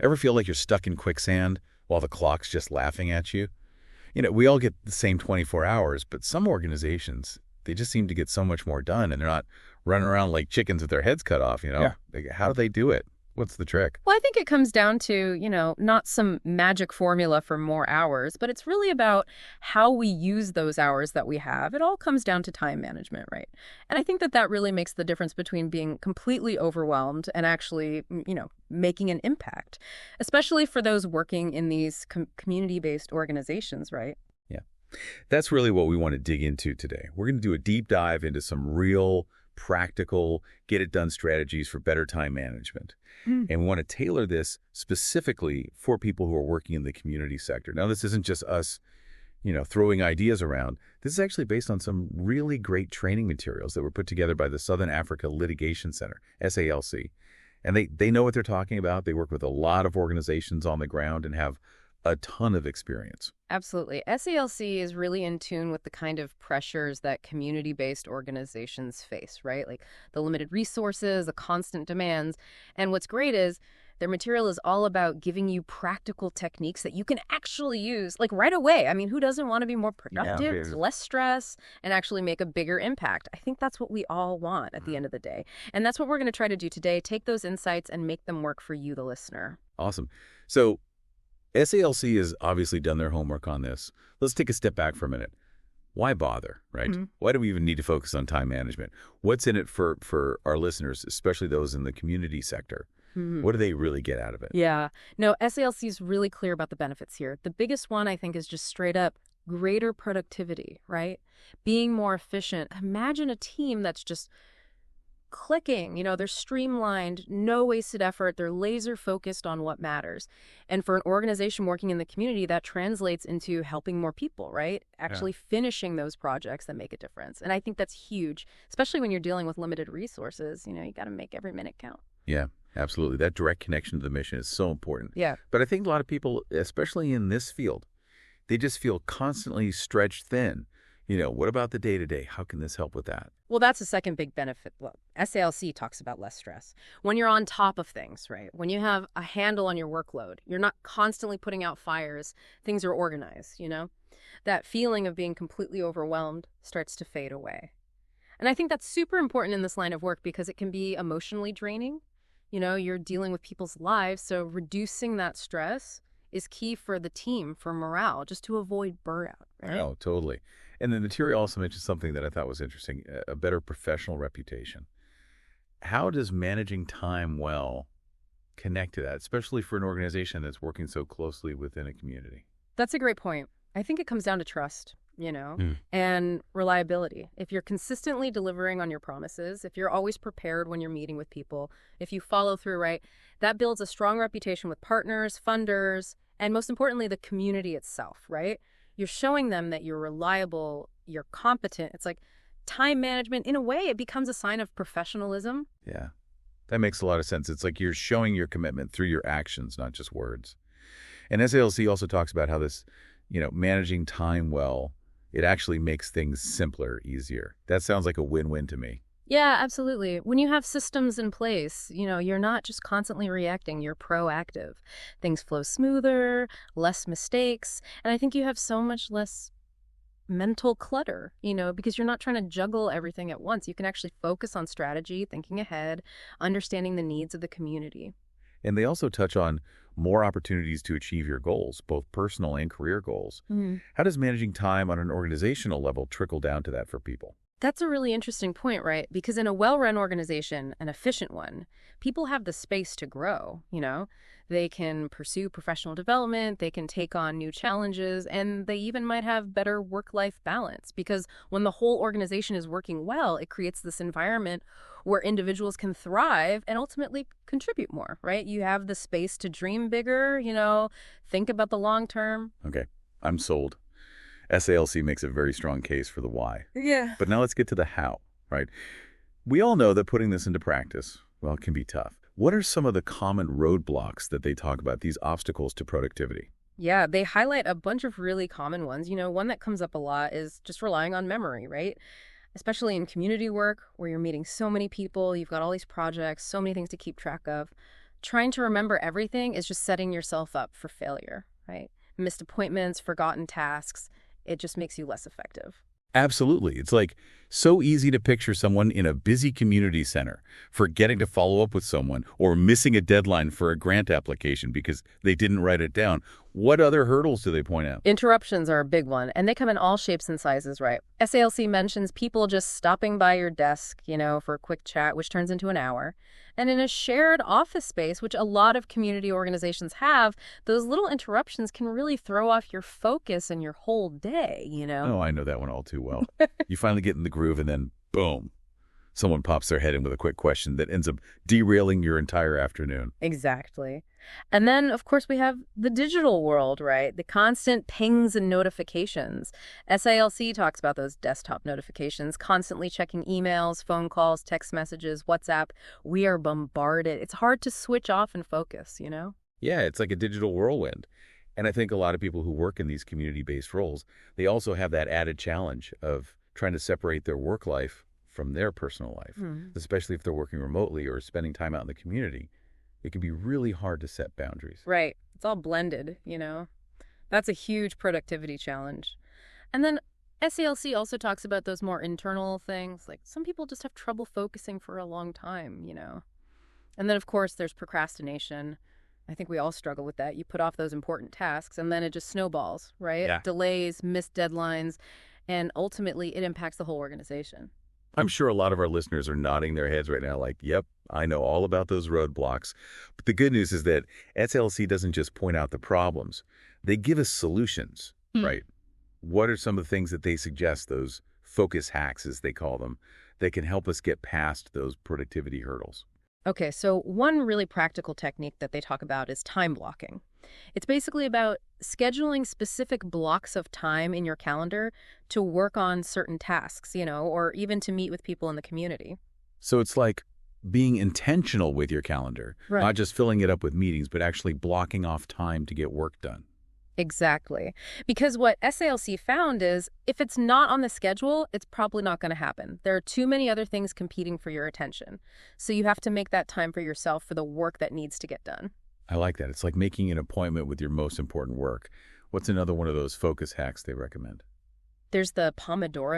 Ever feel like you're stuck in quicksand while the clock's just laughing at you? We all get the same 24 hours, but some organizations, they just seem to get so much more done, and they're not running around like chickens with their heads cut off, Yeah. How do they do it? What's the trick? Well, I think it comes down to, not some magic formula for more hours, but it's really about how we use those hours that we have. It all comes down to time management, right? And I think that really makes the difference between being completely overwhelmed and actually, making an impact, especially for those working in these community-based organizations, right? Yeah. That's really what we want to dig into today. We're going to do a deep dive into some real, practical, get-it-done strategies for better time management. And we want to tailor this specifically for people who are working in the community sector. Now, this isn't just us, throwing ideas around. This is actually based on some really great training materials that were put together by the Southern Africa Litigation Centre, SALC. And they know what they're talking about. They work with a lot of organizations on the ground and have a ton of experience. Absolutely. SALC is really in tune with the kind of pressures that community-based organizations face, right? Like the limited resources, the constant demands. And what's great is their material is all about giving you practical techniques that you can actually use like right away. I mean, who doesn't want to be more productive, less stress, and actually make a bigger impact? I think that's what we all want at the end of the day. And that's what we're going to try to do today. Take those insights and make them work for you, the listener. Awesome. So SALC has obviously done their homework on this. Let's take a step back for a minute. Why bother, right? Why do we even need to focus on time management? What's in it for our listeners, especially those in the community sector? What do they really get out of it? Yeah. No, SALC is really clear about the benefits here. The biggest one, I think, is just straight up greater productivity, right? Being more efficient. Imagine a team that's just clicking, they're streamlined, no wasted effort, they're laser focused on what matters. And for an organization working in the community, that translates into helping more people, right? Actually finishing those projects that make a difference. And I think that's huge, especially when you're dealing with limited resources. You got to make every minute count. Yeah, absolutely. That direct connection to the mission is so important. Yeah. But I think a lot of people, especially in this field, they just feel constantly stretched thin. What about the day-to-day? How can this help with that? Well, that's a second big benefit. Well, SALC talks about less stress. When you're on top of things, right? When you have a handle on your workload, you're not constantly putting out fires, things are organized, That feeling of being completely overwhelmed starts to fade away. And I think that's super important in this line of work because it can be emotionally draining. You're dealing with people's lives, so reducing that stress is key for the team, for morale, just to avoid burnout, right? Oh, totally. And the material also mentioned something that I thought was interesting, a better professional reputation. How does managing time well connect to that, especially for an organization that's working so closely within a community? That's a great point. I think it comes down to trust, and reliability. If you're consistently delivering on your promises, if you're always prepared when you're meeting with people, if you follow through, right, that builds a strong reputation with partners, funders, and most importantly, the community itself, right? You're showing them that you're reliable, you're competent. It's like time management, in a way, it becomes a sign of professionalism. Yeah, that makes a lot of sense. It's like you're showing your commitment through your actions, not just words. And SALC also talks about how this, managing time well, it actually makes things simpler, easier. That sounds like a win-win to me. Yeah, absolutely. When you have systems in place, you're not just constantly reacting, you're proactive. Things flow smoother, less mistakes, and I think you have so much less mental clutter, because you're not trying to juggle everything at once. You can actually focus on strategy, thinking ahead, understanding the needs of the community. And they also touch on more opportunities to achieve your goals, both personal and career goals. How does managing time on an organizational level trickle down to that for people? That's a really interesting point, right? Because in a well-run organization, an efficient one, people have the space to grow, They can pursue professional development, they can take on new challenges, and they even might have better work-life balance. Because when the whole organization is working well, it creates this environment where individuals can thrive and ultimately contribute more, right? You have the space to dream bigger, think about the long term. Okay, I'm sold. SALC makes a very strong case for the why. Yeah. But now let's get to the how, right? We all know that putting this into practice, well, it can be tough. What are some of the common roadblocks that they talk about, these obstacles to productivity? Yeah, they highlight a bunch of really common ones. One that comes up a lot is just relying on memory, right? Especially in community work where you're meeting so many people, you've got all these projects, so many things to keep track of. trying to remember everything is just setting yourself up for failure, right? Missed appointments, forgotten tasks, it just makes you less effective. Absolutely. It's like so easy to picture someone in a busy community center forgetting to follow up with someone or missing a deadline for a grant application because they didn't write it down. What other hurdles do they point out? Interruptions are a big one, and they come in all shapes and sizes, right? SALC mentions people just stopping by your desk, for a quick chat, which turns into an hour. And in a shared office space, which a lot of community organizations have, those little interruptions can really throw off your focus and your whole day, Oh, I know that one all too well. You finally get in the groove and then, boom, someone pops their head in with a quick question that ends up derailing your entire afternoon. Exactly. And then, of course, we have the digital world, right? The constant pings and notifications. SALC talks about those desktop notifications, constantly checking emails, phone calls, text messages, WhatsApp. We are bombarded. It's hard to switch off and focus, Yeah, it's like a digital whirlwind. And I think a lot of people who work in these community-based roles, they also have that added challenge of trying to separate their work life from their personal life, especially if they're working remotely or spending time out in the community. It can be really hard to set boundaries. Right. It's all blended, That's a huge productivity challenge. And then SALC also talks about those more internal things, like some people just have trouble focusing for a long time, And then, of course, there's procrastination. I think we all struggle with that. You put off those important tasks, and then it just snowballs, right? Yeah. Delays, missed deadlines, and ultimately it impacts the whole organization. I'm sure a lot of our listeners are nodding their heads right now like, yep, I know all about those roadblocks. But the good news is that SLC doesn't just point out the problems. They give us solutions, right? What are some of the things that they suggest, those focus hacks, as they call them, that can help us get past those productivity hurdles? Okay, so one really practical technique that they talk about is time blocking. It's basically about scheduling specific blocks of time in your calendar to work on certain tasks, or even to meet with people in the community. So it's like being intentional with your calendar, Right. not just filling it up with meetings, but actually blocking off time to get work done. Exactly. Because what SALC found is if it's not on the schedule, it's probably not going to happen. There are too many other things competing for your attention. So you have to make that time for yourself for the work that needs to get done. I like that. It's like making an appointment with your most important work. What's another one of those focus hacks they recommend? There's the Pomodoro